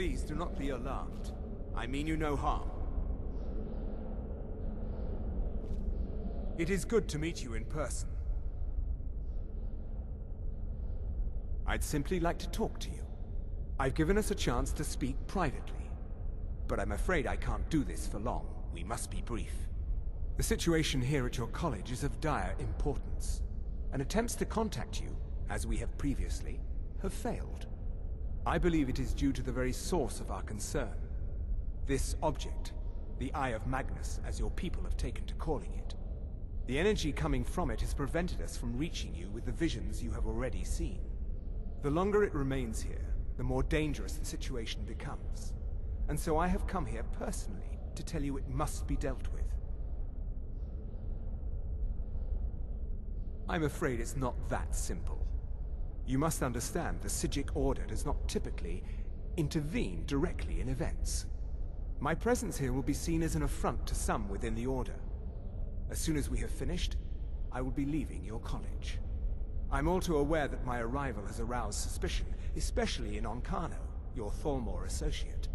Please do not be alarmed. I mean you no harm. It is good to meet you in person. I'd simply like to talk to you. I've given us a chance to speak privately, but I'm afraid I can't do this for long. We must be brief. The situation here at your college is of dire importance, and attempts to contact you, as we have previously, have failed. I believe it is due to the very source of our concern. This object, the Eye of Magnus, as your people have taken to calling it. The energy coming from it has prevented us from reaching you with the visions you have already seen. The longer it remains here, the more dangerous the situation becomes. And so I have come here personally to tell you it must be dealt with. I'm afraid it's not that simple. You must understand the Psijic Order does not typically intervene directly in events. My presence here will be seen as an affront to some within the Order. As soon as we have finished, I will be leaving your college. I'm all too aware that my arrival has aroused suspicion, especially in Onkano, your Thalmor associate.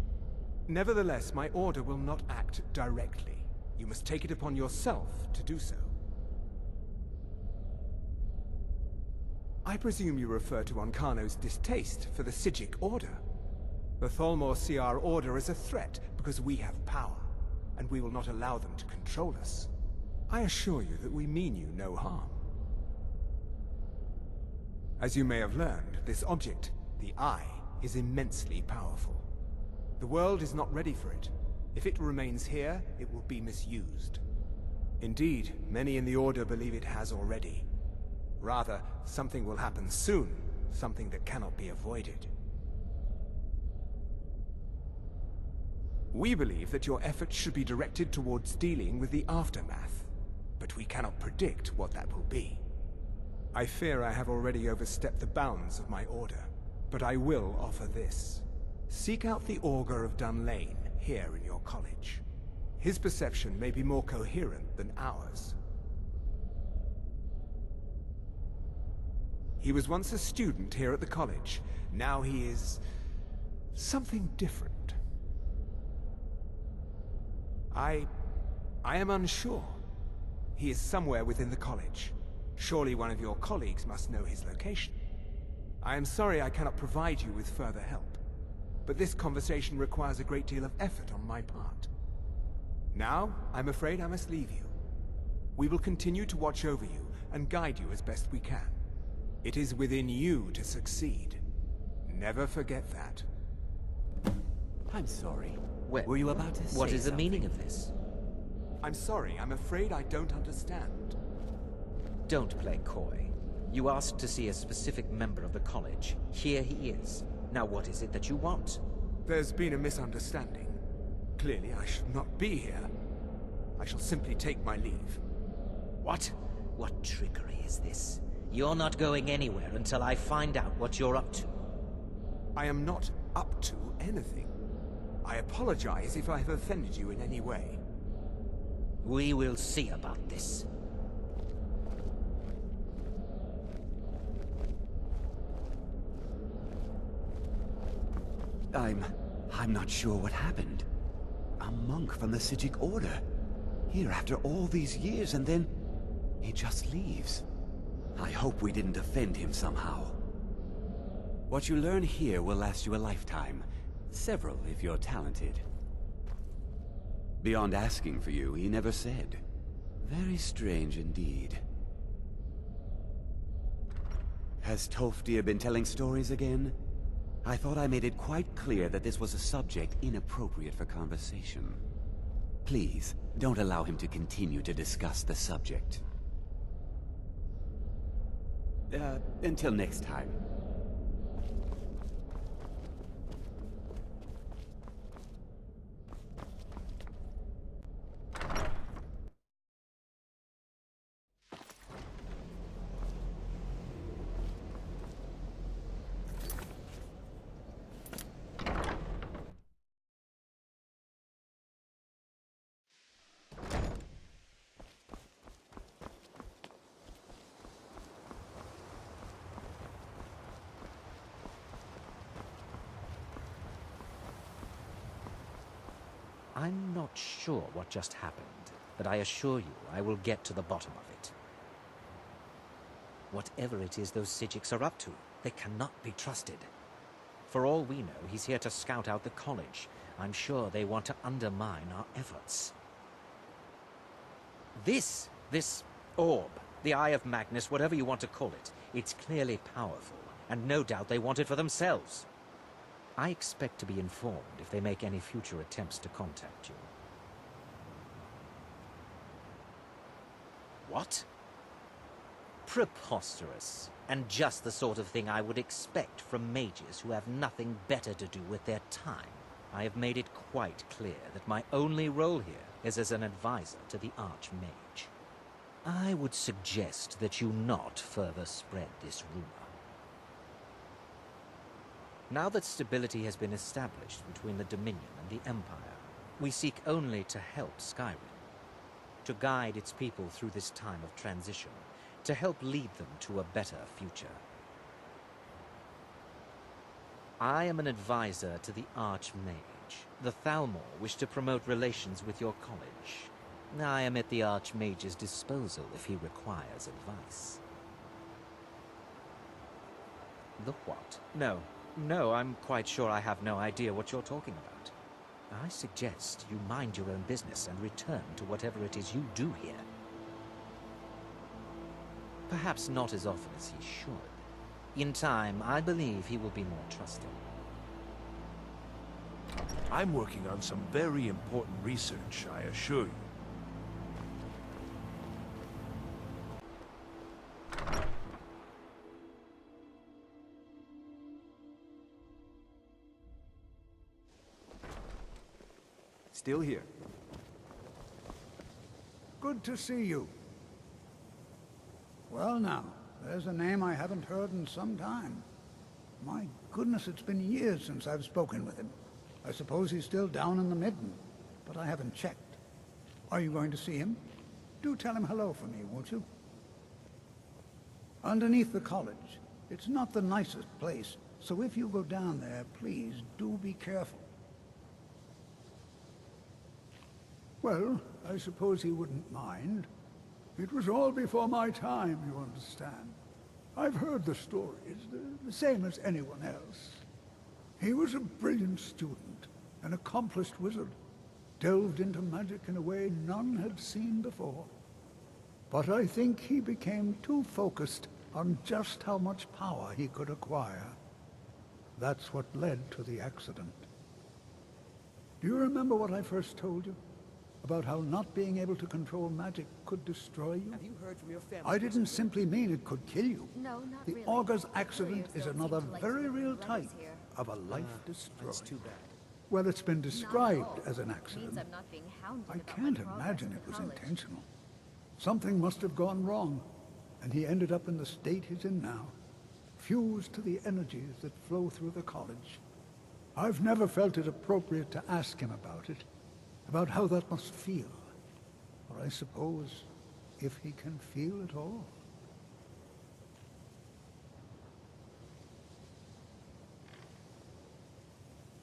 Nevertheless, my Order will not act directly. You must take it upon yourself to do so. I presume you refer to Onkano's distaste for the Psijic Order. The Thalmor see our Order as a threat because we have power, and we will not allow them to control us. I assure you that we mean you no harm. As you may have learned, this object, the Eye, is immensely powerful. The world is not ready for it. If it remains here, it will be misused. Indeed, many in the Order believe it has already. Rather, something will happen soon, something that cannot be avoided. We believe that your efforts should be directed towards dealing with the aftermath, but we cannot predict what that will be. I fear I have already overstepped the bounds of my Order, but I will offer this. Seek out the Augur of Dunlane here in your college. His perception may be more coherent than ours. He was once a student here at the college. Now he is something different. I am unsure. He is somewhere within the college. Surely one of your colleagues must know his location. I am sorry I cannot provide you with further help, but this conversation requires a great deal of effort on my part. Now, I'm afraid I must leave you. We will continue to watch over you and guide you as best we can. It is within you to succeed. Never forget that. I'm sorry. Were you about to say What is the something? meaning of this? I'm sorry, I'm afraid I don't understand. Don't play coy. You asked to see a specific member of the college. Here he is. Now what is it that you want? There's been a misunderstanding. Clearly I should not be here. I shall simply take my leave. What? What trickery is this? You're not going anywhere until I find out what you're up to. I am not up to anything. I apologize if I have offended you in any way. We will see about this. I'm not sure what happened. A monk from the Psijic Order. Here after all these years, and then he just leaves. I hope we didn't offend him somehow. What you learn here will last you a lifetime. Several, if you're talented. Beyond asking for you, he never said. Very strange indeed. Has Tolfdir been telling stories again? I thought I made it quite clear that this was a subject inappropriate for conversation. Please, don't allow him to continue to discuss the subject. Until next time. I'm not sure what just happened, but I assure you I will get to the bottom of it. Whatever it is those Psijics are up to, they cannot be trusted. For all we know, he's here to scout out the college. I'm sure they want to undermine our efforts. This orb, the Eye of Magnus, whatever you want to call it, it's clearly powerful, and no doubt they want it for themselves. I expect to be informed if they make any future attempts to contact you. What? Preposterous, and just the sort of thing I would expect from mages who have nothing better to do with their time. I have made it quite clear that my only role here is as an advisor to the Archmage. I would suggest that you not further spread this rumor. Now that stability has been established between the Dominion and the Empire, we seek only to help Skyrim, to guide its people through this time of transition, to help lead them to a better future. I am an advisor to the Archmage. The Thalmor wish to promote relations with your college. I am at the Archmage's disposal if he requires advice. The what? No, I'm quite sure I have no idea what you're talking about. I suggest you mind your own business and return to whatever it is you do here. Perhaps not as often as he should. In time, I believe he will be more trusting. I'm working on some very important research, I assure you. Still here. Good to see you. Well now, there's a name I haven't heard in some time. My goodness, it's been years since I've spoken with him. I suppose he's still down in the Midden, but I haven't checked. Are you going to see him? Do tell him hello for me, won't you? Underneath the college. It's not the nicest place, so if you go down there, please do be careful. Well, I suppose he wouldn't mind. It was all before my time, you understand. I've heard the stories, the same as anyone else. He was a brilliant student, an accomplished wizard, delved into magic in a way none had seen before. But I think he became too focused on just how much power he could acquire. That's what led to the accident. Do you remember what I first told you? About how not being able to control magic could destroy you? Have you heard from your family? I didn't simply mean it could kill you. No, not the really. Augur's I'm accident curious, is though, it another seemed to like very to real letters type here. of a life destroyer. That's too bad. Well, it's been Not at described all. as an Means accident. I'm not being hounded I about can't my progress imagine in it the was college. intentional. Something must have gone wrong, and he ended up in the state he's in now, fused to the energies that flow through the college. I've never felt it appropriate to ask him about it, about how that must feel. Or I suppose, if he can feel at all.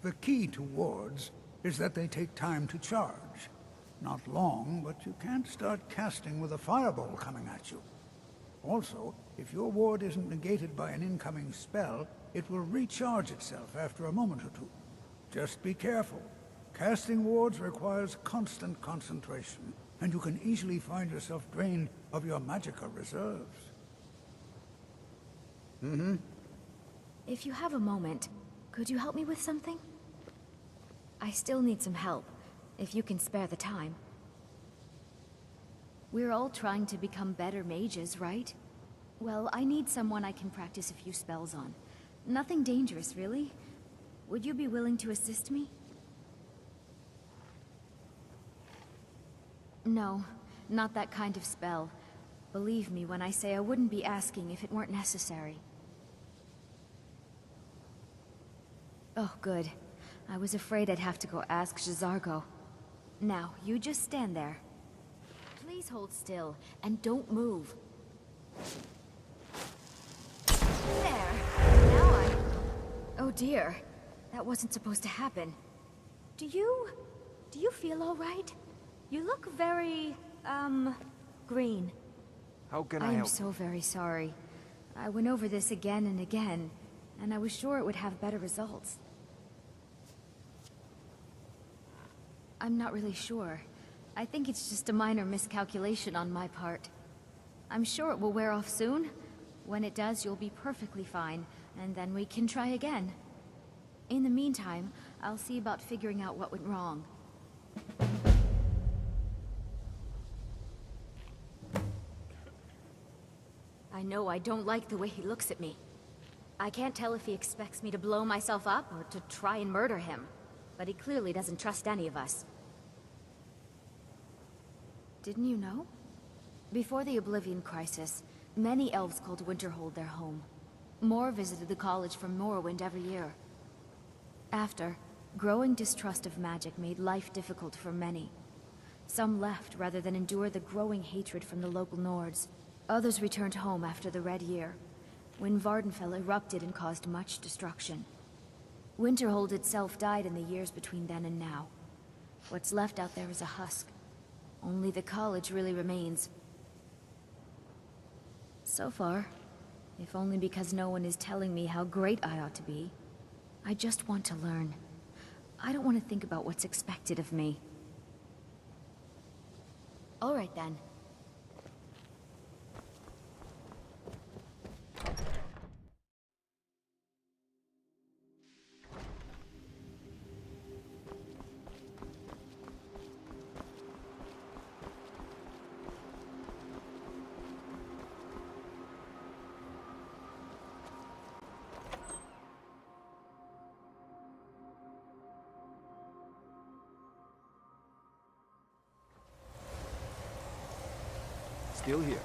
The key to wards is that they take time to charge. Not long, but you can't start casting with a fireball coming at you. Also, if your ward isn't negated by an incoming spell, it will recharge itself after a moment or two. Just be careful. Casting wards requires constant concentration, and you can easily find yourself drained of your magicka reserves. If you have a moment, could you help me with something? I still need some help, if you can spare the time. We're all trying to become better mages, right? Well, I need someone I can practice a few spells on. Nothing dangerous, really. Would you be willing to assist me? No, not that kind of spell. Believe me when I say I wouldn't be asking if it weren't necessary. Oh, good. I was afraid I'd have to go ask J'zargo. Now, you just stand there. Please hold still, and don't move. There! Oh dear. That wasn't supposed to happen. Do do you feel all right? You look very, green. How can I I am help? so very sorry. I went over this again and again, and I was sure it would have better results. I'm not really sure. I think it's just a minor miscalculation on my part. I'm sure it will wear off soon. When it does, you'll be perfectly fine, and then we can try again. In the meantime, I'll see about figuring out what went wrong. I know I don't like the way he looks at me. I can't tell if he expects me to blow myself up or to try and murder him, but he clearly doesn't trust any of us. Didn't you know? Before the Oblivion Crisis, many elves called Winterhold their home. More visited the college from Morrowind every year. After, growing distrust of magic made life difficult for many. Some left rather than endure the growing hatred from the local Nords. Others returned home after the Red Year, when Vardenfell erupted and caused much destruction. Winterhold itself died in the years between then and now. What's left out there is a husk. Only the college really remains. So far, if only because no one is telling me how great I ought to be, I just want to learn. I don't want to think about what's expected of me. All right then. Still here.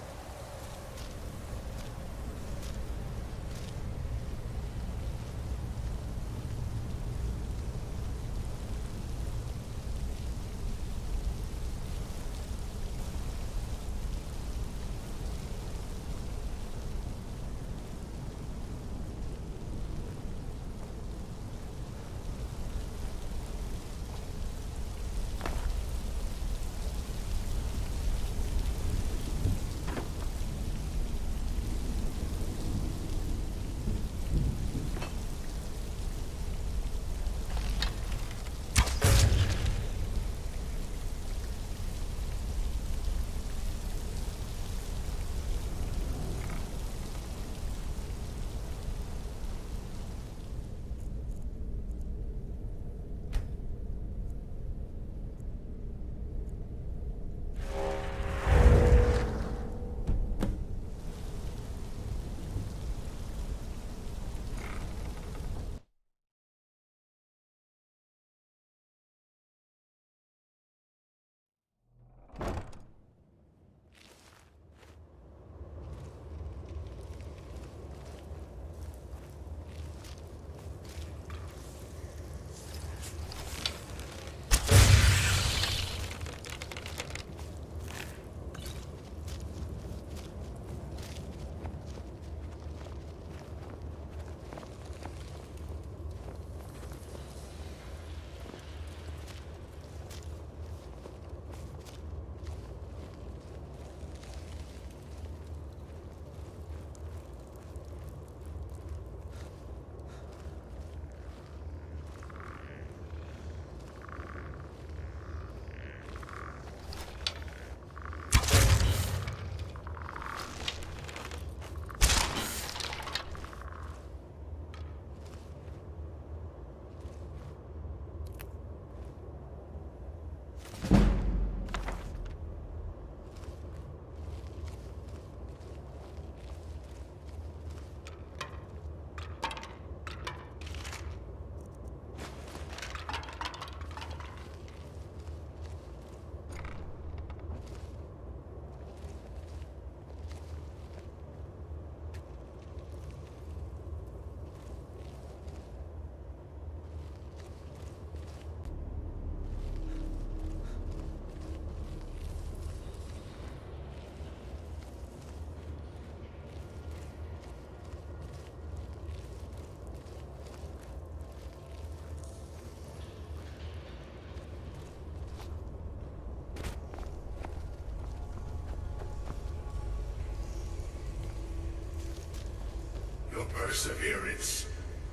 perseverance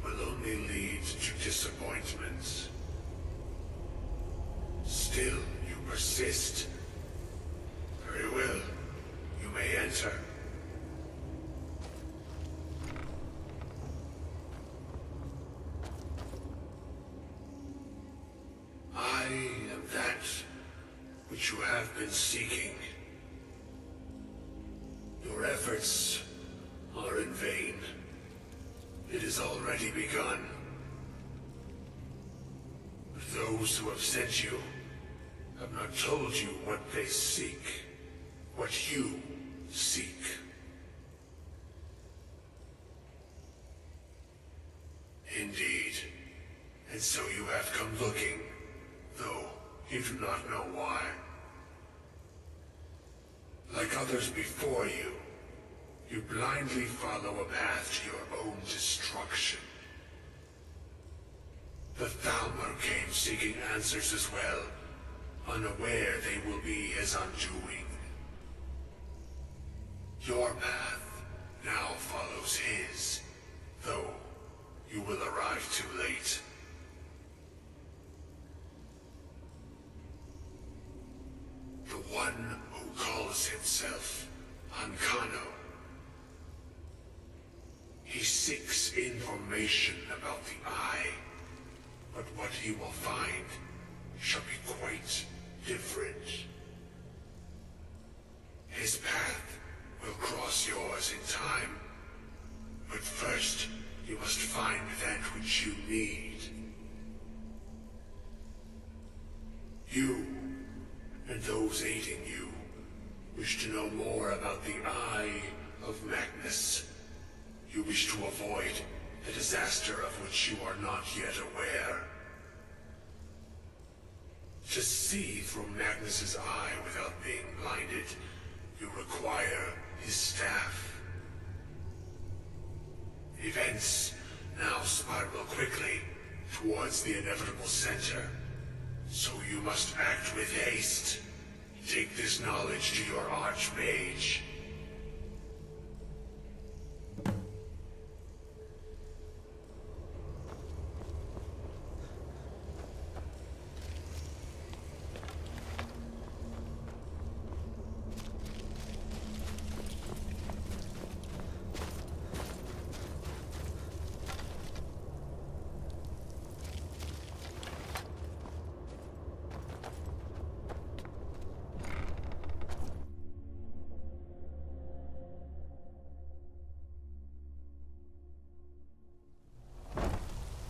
will only lead to disappointments. Still, you persist. Very well. You may enter. I am that which you have been seeking. Your efforts are in vain. It has already begun. But those who have sent you have not told you what they seek, what you seek. Indeed. And so you have come looking, though you do not know why. Like others before you, you blindly follow a path to your own destruction. The Thalmor came seeking answers as well, unaware they will be his undoing. Your path now follows his, though you will arrive too late. The one who calls himself Ankano. He seeks information about the Eye, but what he will find shall be quite different. His path will cross yours in time, but first you must find that which you need. You, and those aiding you, wish to know more about the Eye of Magnus. You wish to avoid the disaster of which you are not yet aware. To see through Magnus's eye without being blinded, you require his staff. Events now spiral quickly towards the inevitable center, so you must act with haste. Take this knowledge to your Archmage.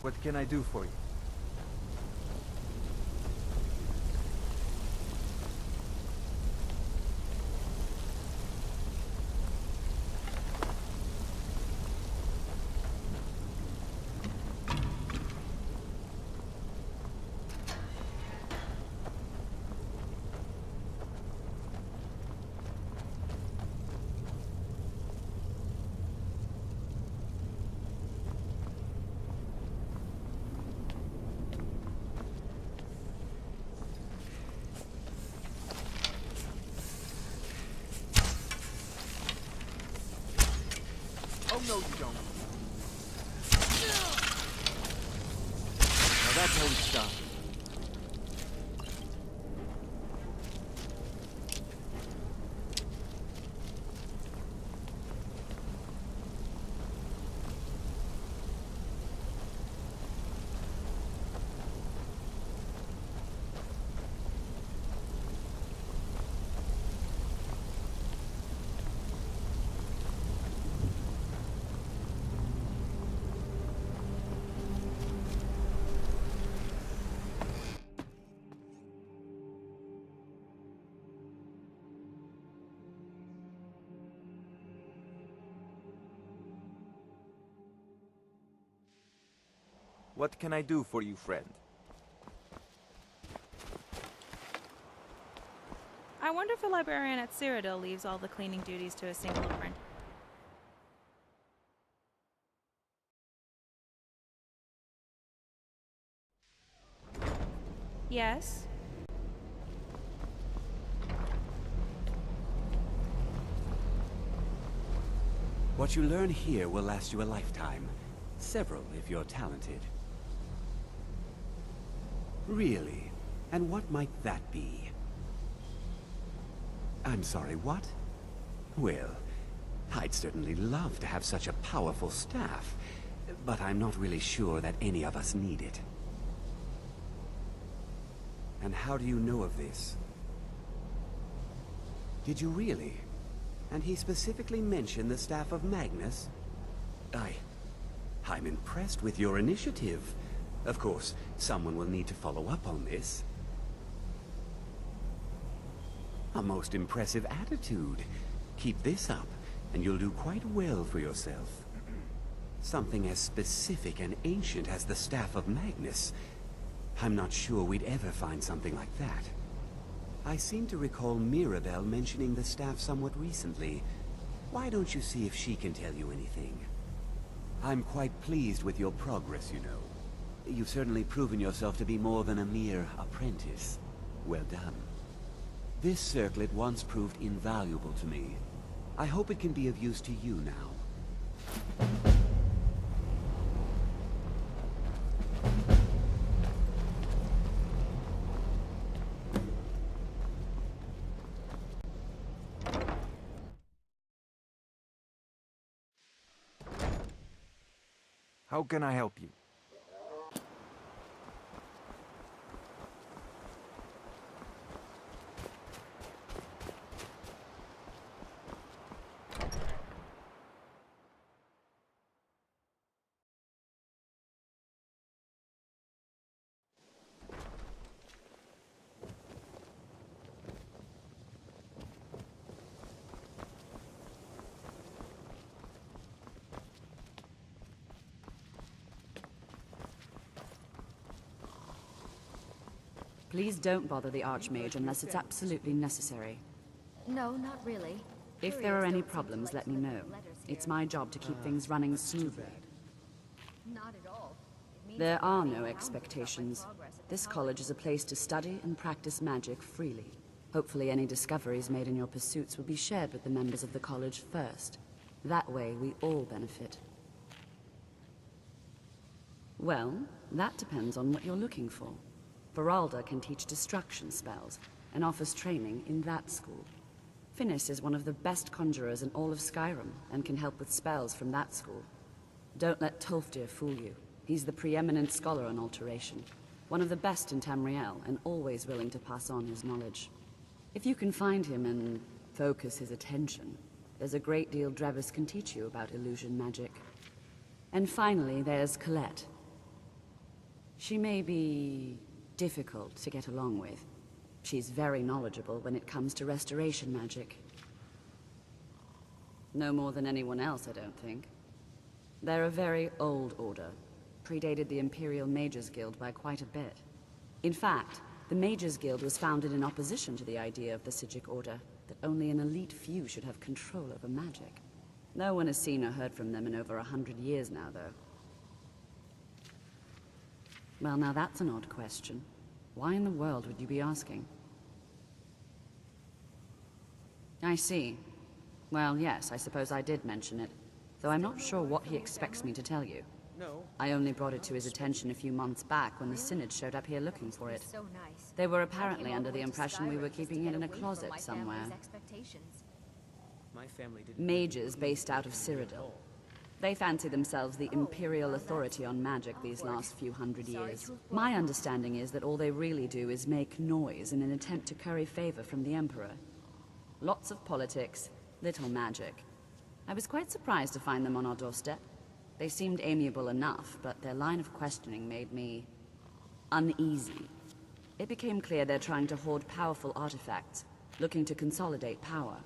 What can I do for you? Oh, no, you don't. Now that's how we stop. What can I do for you, friend? I wonder if the librarian at Cyrodiil leaves all the cleaning duties to a single apprentice. Yes? What you learn here will last you a lifetime. Several, if you're talented. Really? And what might that be? I'm sorry, what? Well, I'd certainly love to have such a powerful staff, but I'm not really sure that any of us need it. And how do you know of this? Did you really? And he specifically mentioned the staff of Magnus? I'm impressed with your initiative. Of course, someone will need to follow up on this. A most impressive attitude. Keep this up, and you'll do quite well for yourself. Something as specific and ancient as the Staff of Magnus. I'm not sure we'd ever find something like that. I seem to recall Mirabelle mentioning the staff somewhat recently. Why don't you see if she can tell you anything? I'm quite pleased with your progress, you know. You've certainly proven yourself to be more than a mere apprentice. Well done. This circlet once proved invaluable to me. I hope it can be of use to you now. How can I help you? Please don't bother the Archmage unless it's absolutely necessary. No, not really. If there are any problems, let me know. It's my job to keep things running smoothly. Not at all. There are no expectations. This college is a place to study and practice magic freely. Hopefully any discoveries made in your pursuits will be shared with the members of the college first. That way we all benefit. Well, that depends on what you're looking for. Veralda can teach destruction spells, and offers training in that school. Finis is one of the best conjurers in all of Skyrim, and can help with spells from that school. Don't let Tolfdir fool you. He's the preeminent scholar on alteration, one of the best in Tamriel, and always willing to pass on his knowledge. If you can find him and focus his attention, there's a great deal Drevis can teach you about illusion magic. And finally, there's Colette. She may be difficult to get along with. She's very knowledgeable when it comes to restoration magic. No more than anyone else, I don't think. They're a very old order, predated the Imperial Mages Guild by quite a bit. In fact, the Mages Guild was founded in opposition to the idea of the Psijic Order, that only an elite few should have control over magic. No one has seen or heard from them in over 100 years now, though. Well, now that's an odd question. Why in the world would you be asking? I see. Well, yes, I suppose I did mention it, though I'm not sure what he expects me to tell you. I only brought it to his attention a few months back when the Synod showed up here looking for it. They were apparently under the impression we were keeping it in a closet somewhere. Mages based out of Cyrodiil. They fancy themselves the imperial authority on magic these last few hundred years. My understanding is that all they really do is make noise in an attempt to curry favor from the Emperor. Lots of politics, little magic. I was quite surprised to find them on our doorstep. They seemed amiable enough, but their line of questioning made me uneasy. It became clear they're trying to hoard powerful artifacts, looking to consolidate power.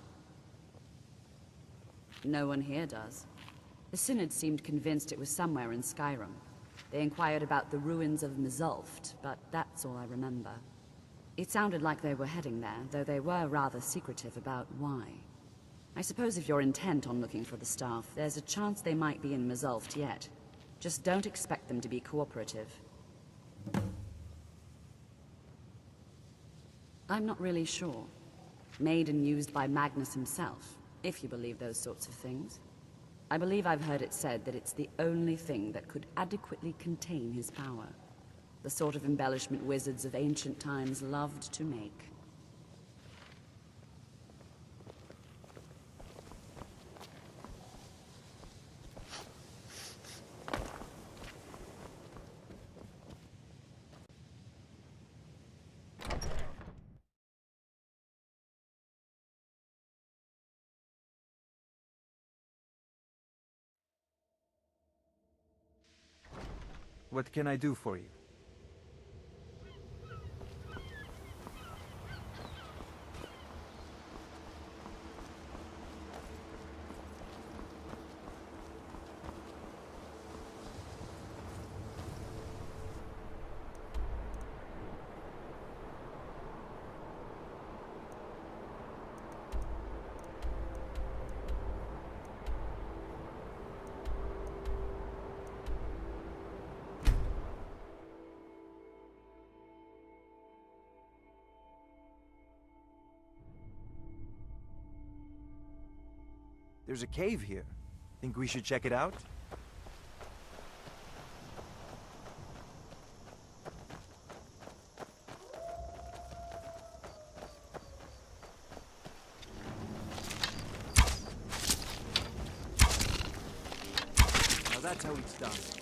No one here does. The Synod seemed convinced it was somewhere in Skyrim. They inquired about the ruins of Mzulft, but that's all I remember. It sounded like they were heading there, though they were rather secretive about why. I suppose if you're intent on looking for the staff, there's a chance they might be in Mzulft yet. Just don't expect them to be cooperative. I'm not really sure. Made and used by Magnus himself, if you believe those sorts of things. I believe I've heard it said that it's the only thing that could adequately contain his power. The sort of embellishment wizards of ancient times loved to make. What can I do for you? There's a cave here. Think we should check it out? Now that's how it's done.